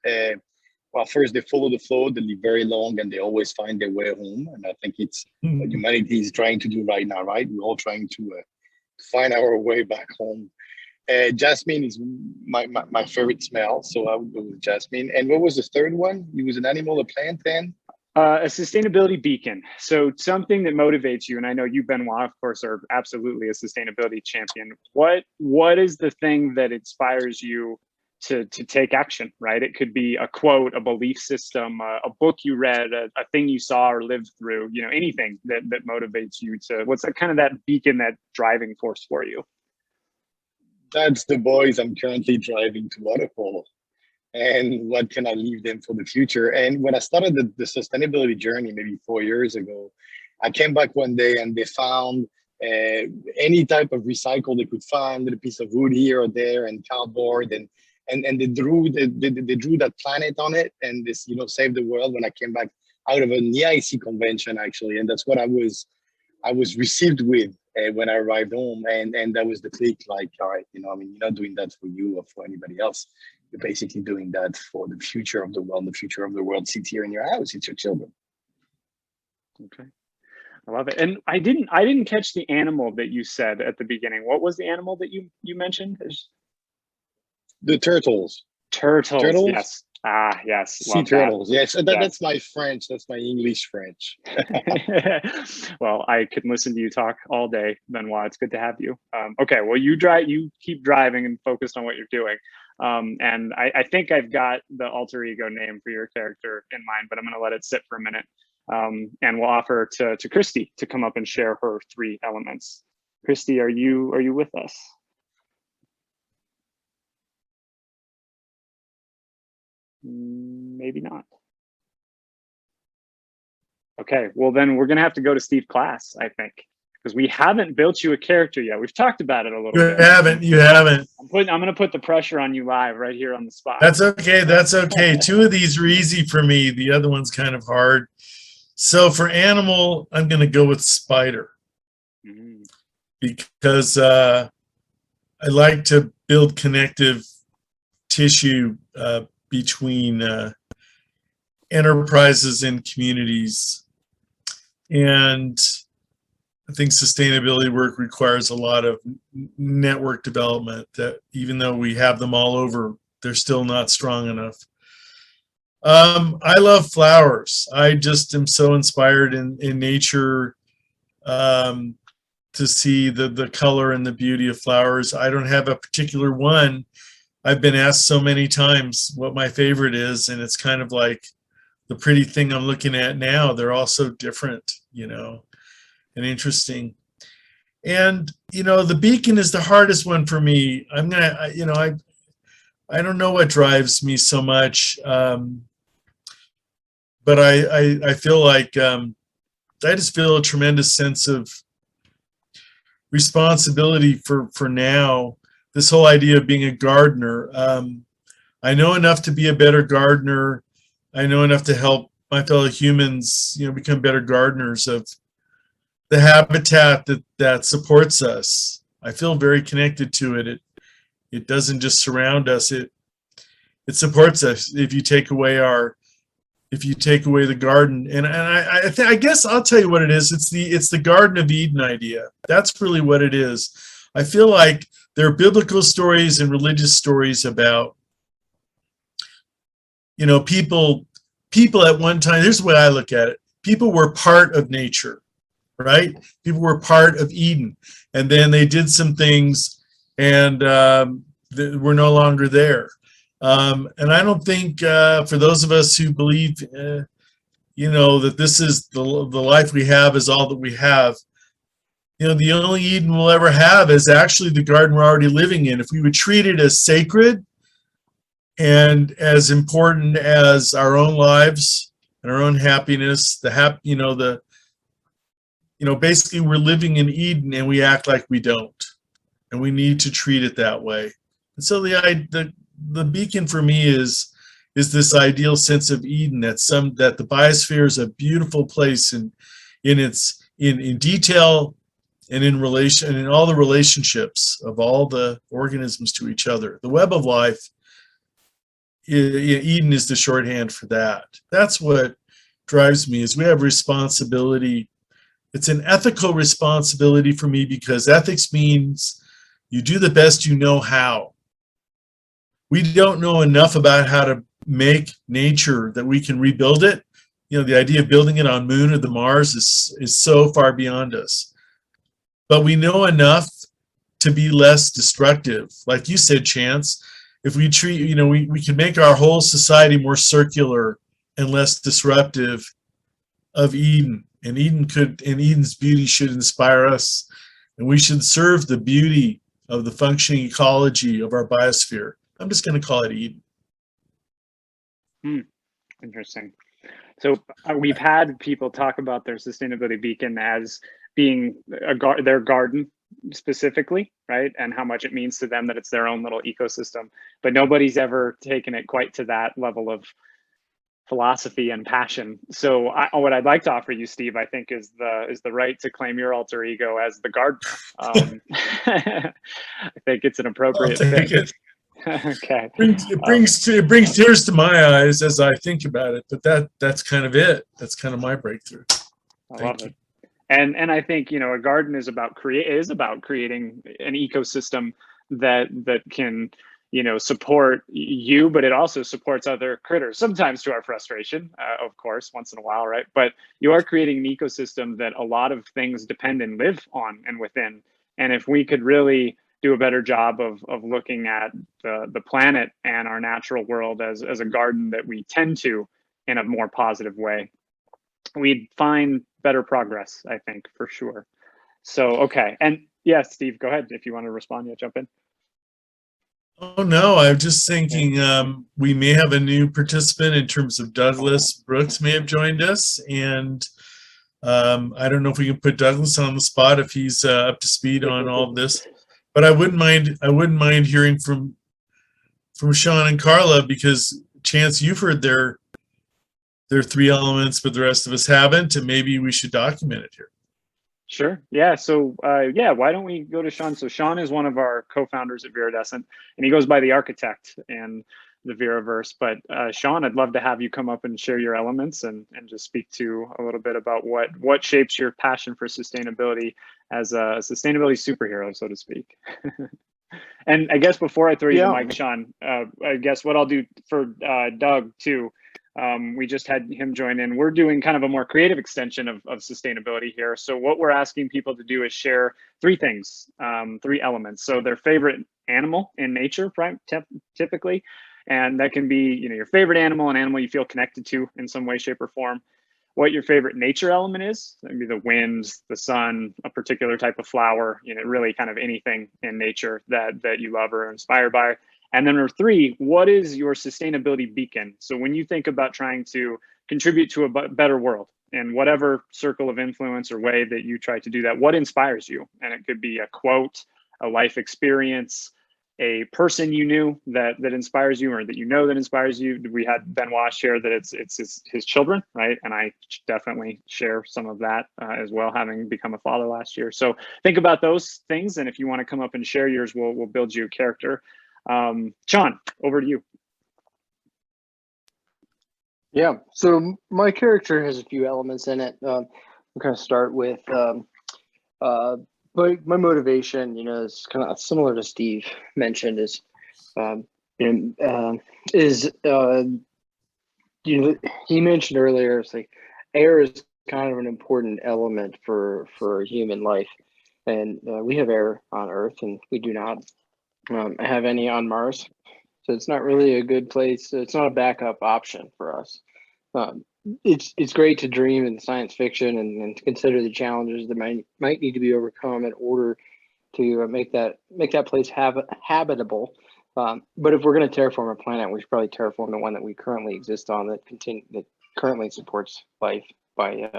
well, first they follow the flow, they live very long, and they always find their way home. And I think it's what humanity is trying to do right now, right? We're all trying to find our way back home. Jasmine is my favorite smell, so I would go with jasmine. And what was the third one? It was an animal, a plant, then? A sustainability beacon. So something that motivates you, and I know you, Benoit, of course, are absolutely a sustainability champion. What is the thing that inspires you to take action, right? It could be a quote, a belief system, a book you read, a thing you saw or lived through, you know, anything that motivates you to, what's that kind of that beacon, that driving force for you? That's the boys I'm currently driving to water polo. And what can I leave them for the future? And when I started the sustainability journey maybe 4 years ago, I came back one day and they found any type of recycle they could find, a piece of wood here or there, and cardboard, and they drew that planet on it, and this, you know, saved the world. When I came back out of an EIC convention, actually, and that's what I was received with when I arrived home, and that was the click. Like, all right, you know, I mean, you're not doing that for you or for anybody else. You're basically doing that for the future of the world. The future of the world sits here in your house. It's your children. Okay, I love it. And I didn't catch the animal that you said at the beginning. What was the animal that you mentioned? The turtles. Turtles. Yes. Ah, yes. Sea turtles. Yes. That's my French. That's my English French. Well, I could listen to you talk all day, Benoit. It's good to have you. Okay. Well, you keep driving and focused on what you're doing. And I think I've got the alter ego name for your character in mind, but I'm going to let it sit for a minute. And we'll offer to Christy to come up and share her three elements. Christy, are you with us? Maybe not. Okay, well then we're gonna have to go to Steve Klass, I think, because we haven't built you a character yet. We've talked about it a little bit. You haven't. I'm gonna put the pressure on you live right here on the spot. That's okay. Two of these are easy for me. The other one's kind of hard. So for animal, I'm gonna go with spider. Because I like to build connective tissue between enterprises and communities. And I think sustainability work requires a lot of network development that even though we have them all over, they're still not strong enough. I love flowers. I just am so inspired in nature to see the color and the beauty of flowers. I don't have a particular one. I've been asked so many times what my favorite is, and it's kind of like the pretty thing I'm looking at now. They're all so different, you know, and interesting. And, you know, the beacon is the hardest one for me. You know, I don't know what drives me so much. But I feel like I just feel a tremendous sense of responsibility for now. This whole idea of being a gardener. I know enough to be a better gardener. I know enough to help my fellow humans, you know, become better gardeners of the habitat that supports us. I feel very connected to it. It doesn't just surround us. It supports us. If you take away the garden, and I guess I'll tell you what it is. It's the Garden of Eden idea. That's really what it is. I feel like there are biblical stories and religious stories about, you know, people at one time. Here's the way I look at it. People were part of nature, right? People were part of Eden, and then they did some things, and we're no longer there. And I don't think for those of us who believe, you know, that this is the life we have is all that we have, you know, the only Eden we'll ever have is actually the garden we're already living in. If we would treat it as sacred and as important as our own lives and our own happiness, basically we're living in Eden and we act like we don't, and we need to treat it that way. And so the beacon for me is this ideal sense of Eden, that the biosphere is a beautiful place in detail and in relation and in all the relationships of all the organisms to each other. The web of life, Eden is the shorthand for that. That's what drives me, is we have responsibility. It's an ethical responsibility for me, because ethics means you do the best you know how. We don't know enough about how to make nature that we can rebuild it. You know, the idea of building it on Moon or the Mars is so far beyond us. But we know enough to be less destructive. Like you said, Chance, if we treat, you know, we can make our whole society more circular and less disruptive of Eden. And Eden's beauty should inspire us. And we should serve the beauty of the functioning ecology of our biosphere. I'm just going to call it Eden. Interesting. So we've had people talk about their sustainability beacon as being their garden specifically, right? And how much it means to them that it's their own little ecosystem. But nobody's ever taken it quite to that level of philosophy and passion. So what I'd like to offer you, Steve, I think is the right to claim your alter ego as the gardener. I think it's an appropriate thing. Okay. It brings tears to my eyes as I think about it, but that's kind of it. That's kind of my breakthrough. I love it. And I think, you know, a garden is about creating an ecosystem that can, you know, support you, but it also supports other critters, sometimes to our frustration, of course, once in a while, right? But you are creating an ecosystem that a lot of things depend and live on and within. And if we could really do a better job of looking at the planet and our natural world as a garden that we tend to in a more positive way, we'd find better progress, I think, for sure. So, okay. And yeah, Steve, go ahead. If you want to respond, yeah, jump in. Oh, no, I'm just thinking we may have a new participant in terms of Douglas Brooks may have joined us. And I don't know if we can put Douglas on the spot if he's up to speed on all of this. But I wouldn't mind hearing from Sean and Carla, because Chance, you've heard their 3 elements, but the rest of us haven't, and maybe we should document it here. Sure. Yeah. So yeah, why don't we go to Sean? So Sean is one of our co-founders at Viridescent, and he goes by the architect in the Viraverse. But Sean, I'd love to have you come up and share your elements and just speak to a little bit about what shapes your passion for sustainability as a sustainability superhero, so to speak. And I guess before I throw you the mic, Sean, I guess what I'll do for Doug too, we just had him join in. We're doing kind of a more creative extension of sustainability here. So what we're asking people to do is share 3 things, 3 elements. So their favorite animal in nature, typically, and that can be, you know, your favorite animal, an animal you feel connected to in some way, shape, or form. what your favorite nature element is. Maybe the wind, the sun, a particular type of flower, you know, really kind of anything in nature that you love or are inspired by. And then number 3, what is your sustainability beacon? So when you think about trying to contribute to a better world in whatever circle of influence or way that you try to do that, what inspires you? And it could be a quote, a life experience, a person you knew that inspires you, or that you know that inspires you. We had Benoit share that it's his children, right? And I definitely share some of that as well, having become a father last year. So think about those things, and if you want to come up and share yours, we'll build you a character. Sean, over to you. Yeah, so my character has a few elements in it. I'm going to start with my motivation, you know, is kind of similar to Steve mentioned, is you know, he mentioned earlier, it's like air is kind of an important element for human life, and we have air on Earth, and we do not have any on Mars, so it's not really a good place. It's not a backup option for us. It's great to dream in science fiction and to consider the challenges that might need to be overcome in order to make that place habitable. But if we're going to terraform a planet, we should probably terraform the one that we currently exist on, that currently supports life by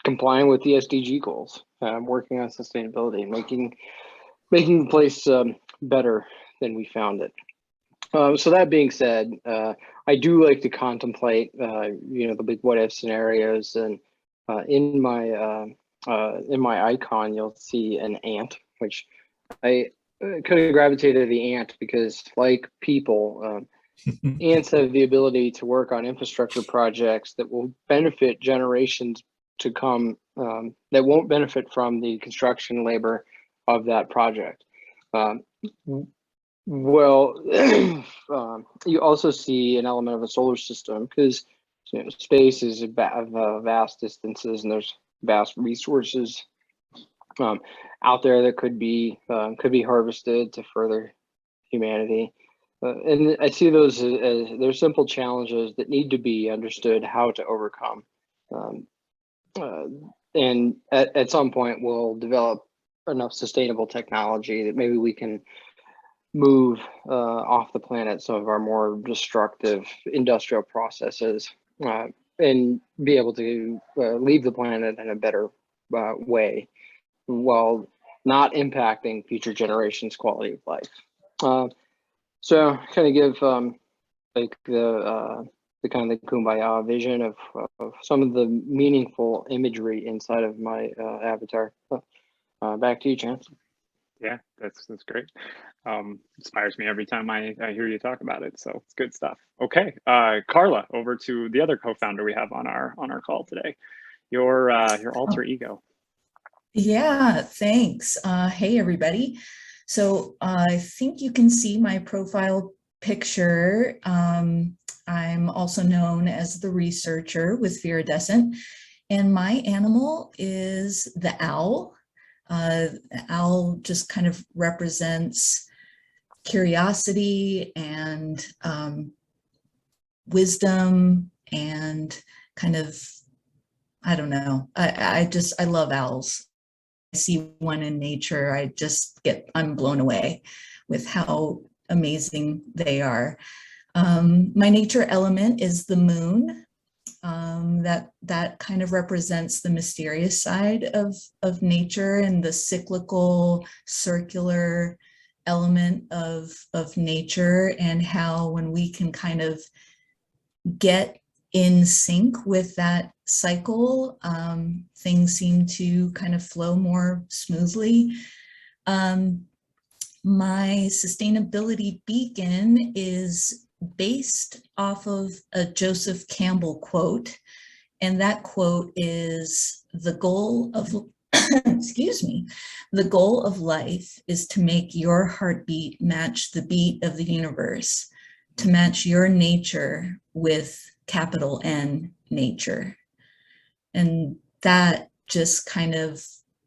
complying with the SDG goals, working on sustainability, and making the place better than we found it. So that being said, I do like to contemplate, you know, the big what if scenarios, and in my icon, you'll see an ant, which I kind of gravitated to the ant because, like people, ants have the ability to work on infrastructure projects that will benefit generations to come, that won't benefit from the construction labor of that project. Well, you also see an element of a solar system because, you know, space is vast distances, and there's vast resources out there that could be harvested to further humanity. And I see those as they're simple challenges that need to be understood how to overcome. And at some point, we'll develop enough sustainable technology that maybe we can move off the planet some of our more destructive industrial processes and be able to leave the planet in a better way while not impacting future generations' quality of life. So kind of give like the kind of the kumbaya vision of some of the meaningful imagery inside of my avatar. Back to you, Chance. Yeah, that's great. Inspires me every time I hear you talk about it. So it's good stuff. Okay, Carla, over to the other co-founder we have on our call today. Your alter ego. Yeah, thanks. Hey, everybody. So I think you can see my profile picture. I'm also known as the researcher with VIRIDESCENT, and my animal is the owl. The owl just kind of represents curiosity and wisdom and kind of, I don't know, I love owls. I see one in nature, I'm blown away with how amazing they are. My nature element is the moon. That kind of represents the mysterious side of nature and the cyclical, circular element of nature, and how when we can kind of get in sync with that cycle, things seem to kind of flow more smoothly. My sustainability beacon is based off of a Joseph Campbell quote, and that quote is, the goal of excuse me, the goal of life is to make your heartbeat match the beat of the universe, to match your nature with capital N, nature. And that just kind of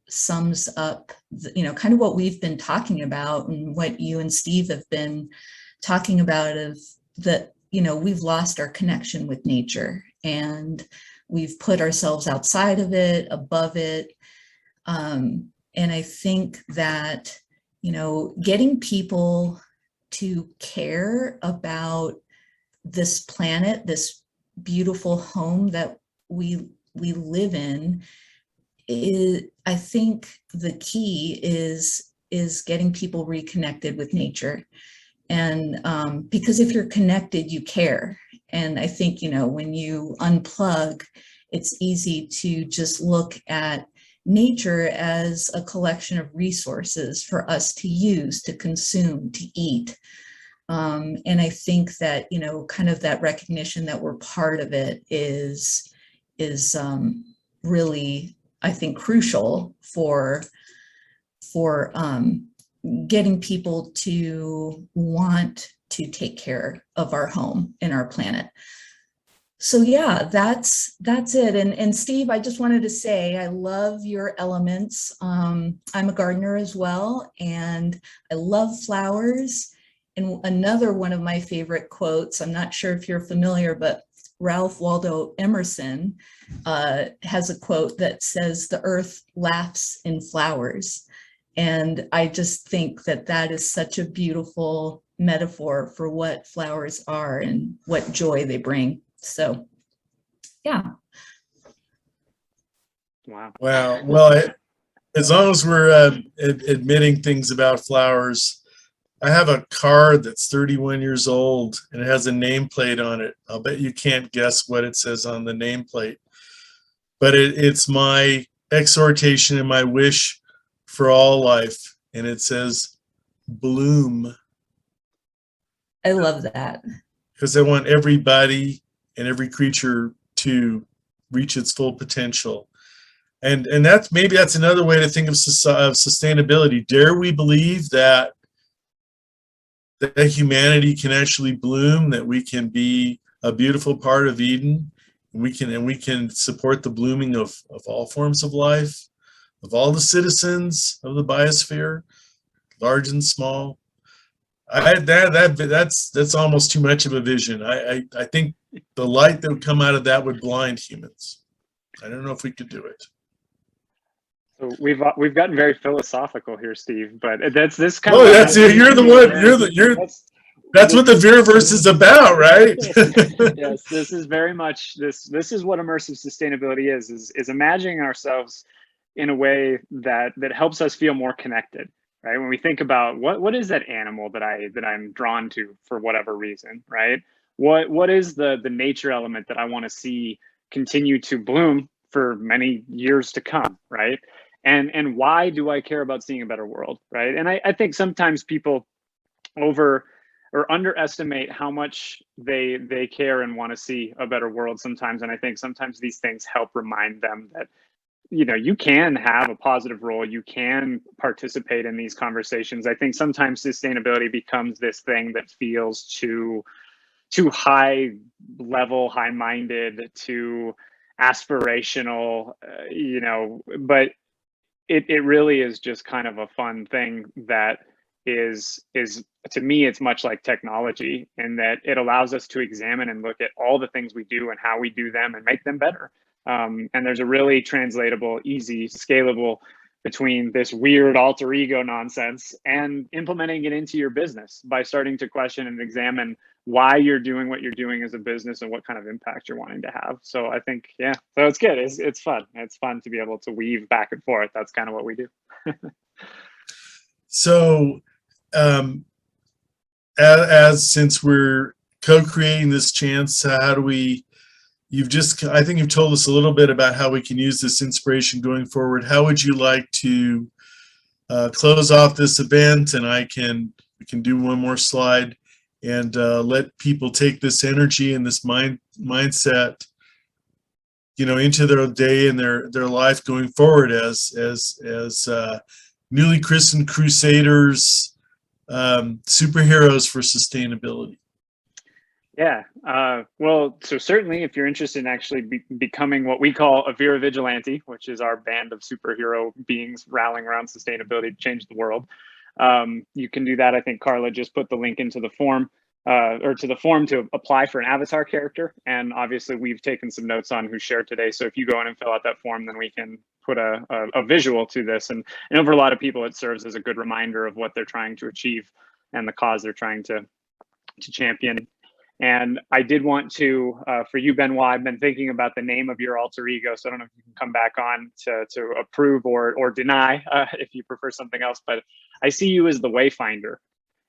sums up, you know, kind of what we've been talking about and what you and Steve have been talking about, of that, you know, we've lost our connection with nature, and we've put ourselves outside of it, above it. And I think that, you know, getting people to care about this planet, this beautiful home that we live in, is, I think the key is getting people reconnected with nature. And because if you're connected, you care. And I think, you know, when you unplug, it's easy to just look at nature as a collection of resources for us to use, to consume, to eat. And I think that, you know, kind of that recognition that we're part of it is really, I think, crucial for getting people to want to take care of our home and our planet. So yeah, that's it. And Steve, I just wanted to say, I love your elements. I'm a gardener as well, and I love flowers. And another one of my favorite quotes, I'm not sure if you're familiar, but Ralph Waldo Emerson has a quote that says, "The earth laughs in flowers." And I just think that that is such a beautiful metaphor for what flowers are and what joy they bring. So, yeah. Wow. Wow. Well, as long as we're admitting things about flowers, I have a card that's 31 years old and it has a nameplate on it. I'll bet you can't guess what it says on the nameplate, but it's my exhortation and my wish for all life. And it says, bloom. I love that. Because I want everybody and every creature to reach its full potential. And that's, maybe that's another way to think of sustainability. Dare we believe that humanity can actually bloom, that we can be a beautiful part of Eden, and we can support the blooming of all forms of life, of all the citizens of the biosphere, large and small. That's almost too much of a vision. I think the light that would come out of that would blind humans. I don't know if we could do it. So we've gotten very philosophical here, Steve. But that's this kind of. Oh, that's it. You're the one. That's what the Viriverse is about, right? Yes, this is very much this is what immersive sustainability is imagining ourselves in a way that helps us feel more connected. Right? When we think about what is that animal that I'm drawn to for whatever reason, right? What is the nature element that I want to see continue to bloom for many years to come, right? And why do I care about seeing a better world, right? And I think sometimes people underestimate how much they care and want to see a better world sometimes. And I think sometimes these things help remind them that, you know, you can have a positive role, you can participate in these conversations. I think sometimes sustainability becomes this thing that feels too high level, high minded, too aspirational, you know, but it really is just kind of a fun thing that is to me, it's much like technology in that it allows us to examine and look at all the things we do and how we do them and make them better. And there's a really translatable, easy, scalable between this weird alter ego nonsense and implementing it into your business by starting to question and examine why you're doing what you're doing as a business and what kind of impact you're wanting to have. So I think, yeah, so it's good. It's fun. It's fun to be able to weave back and forth. That's kind of what we do. So as since we're co-creating this chance, how do we, I think you've told us a little bit about how we can use this inspiration going forward. How would you like to close off this event? And we can do one more slide and let people take this energy and this mindset, you know, into their day and their life going forward as newly christened crusaders, superheroes for sustainability. Yeah, well, so certainly if you're interested in actually becoming what we call a Vera Vigilante, which is our band of superhero beings rallying around sustainability to change the world, you can do that. I think Carla just put the link into the form. or to the form to apply for an avatar character. And obviously we've taken some notes on who's shared today. So if you go in and fill out that form, then we can put a visual to this. And over a lot of people, it serves as a good reminder of what they're trying to achieve and the cause they're trying to champion. And I did want to, for you, Benoit, I've been thinking about the name of your alter ego. So I don't know if you can come back on to approve or deny if you prefer something else, but I see you as the Wayfinder.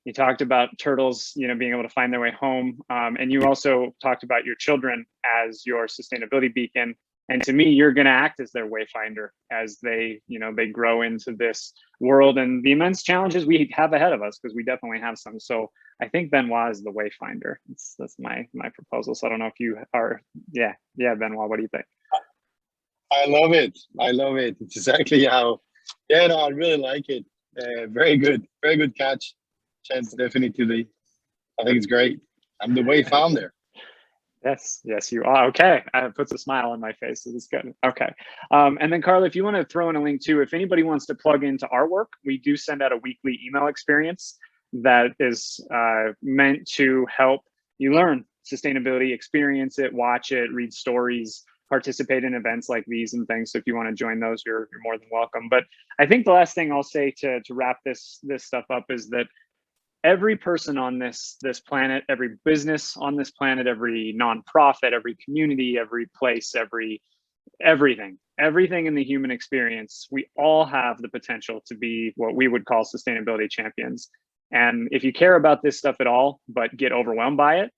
You talked about turtles, being able to find their way home. And you also talked about your children as your sustainability beacon. And to me, you're going to act as their Wayfinder as they, they grow into this world and the immense challenges we have ahead of us, because we definitely have some. So I think Benoit is the Wayfinder. That's my proposal. So I don't know if you are. Yeah, Benoit, what do you think? I love it. It's exactly how. Yeah, no, I really like it. Very good catch. Chance, definitely. I think it's great. I'm the Wayfinder. Yes, you are. Okay, it puts a smile on my face. So it's good. Okay, and then Carla, if you want to throw in a link too, if anybody wants to plug into our work, we do send out a weekly email experience that is meant to help you learn sustainability, experience it, watch it, read stories, participate in events like these and things. So if you want to join those, you're more than welcome. But I think the last thing I'll say to wrap this stuff up is that every person on this planet, every business on this planet, every nonprofit, every community, every place, everything in the human experience, we all have the potential to be what we would call sustainability champions. And if you care about this stuff at all, but get overwhelmed by it,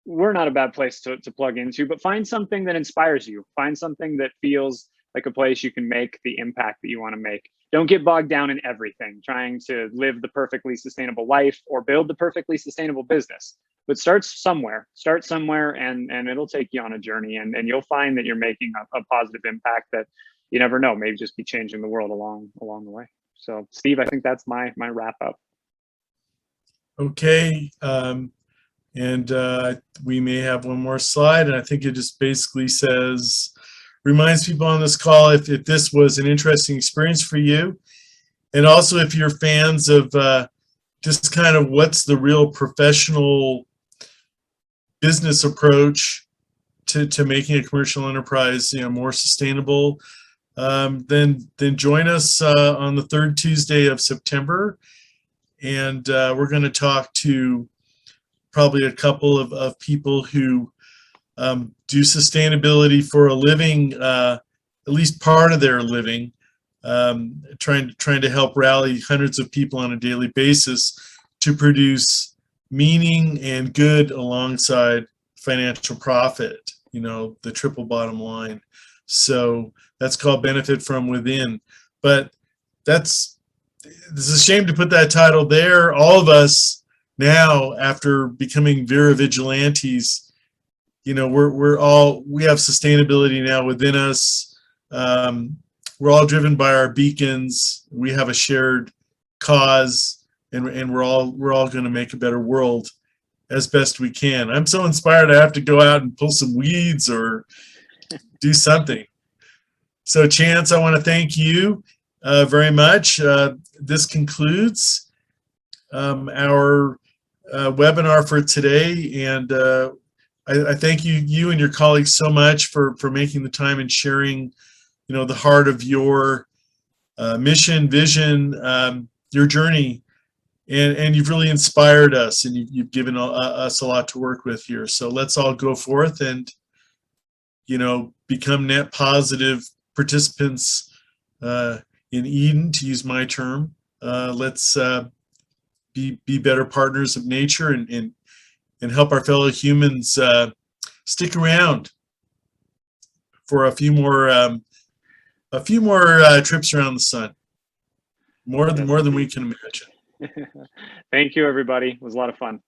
we're not a bad place to plug into, but find something that inspires you. Find something that feels like a place you can make the impact that you want to make. Don't get bogged down in everything, trying to live the perfectly sustainable life or build the perfectly sustainable business. But start somewhere, and it'll take you on a journey, and you'll find that you're making a positive impact that you never know, maybe just be changing the world along the way. So Steve, I think that's my wrap up. Okay. And we may have one more slide, and I think it just basically says, reminds people on this call if this was an interesting experience for you, and also if you're fans of just kind of what's the real professional business approach to making a commercial enterprise more sustainable, then join us on the third Tuesday of September, and we're going to talk to probably a couple of people who do sustainability for a living, at least part of their living, trying to help rally hundreds of people on a daily basis to produce meaning and good alongside financial profit, the triple bottom line. So that's called Benefit from Within. But it's a shame to put that title there. All of us now, after becoming Vera Vigilantes, we have sustainability now within us. We're all driven by our beacons. We have a shared cause, and we're all going to make a better world as best we can. I'm so inspired I have to go out and pull some weeds or do something. So Chance, I want to thank you very much. This concludes our webinar for today, and I thank you and your colleagues so much for making the time and sharing, the heart of your mission, vision, your journey, and you've really inspired us, and you've given us a lot to work with here. So let's all go forth and, become net positive participants in Eden, to use my term. Let's be better partners of nature and help our fellow humans stick around for a few more trips around the sun, more than we can imagine. Thank you, everybody. It was a lot of fun.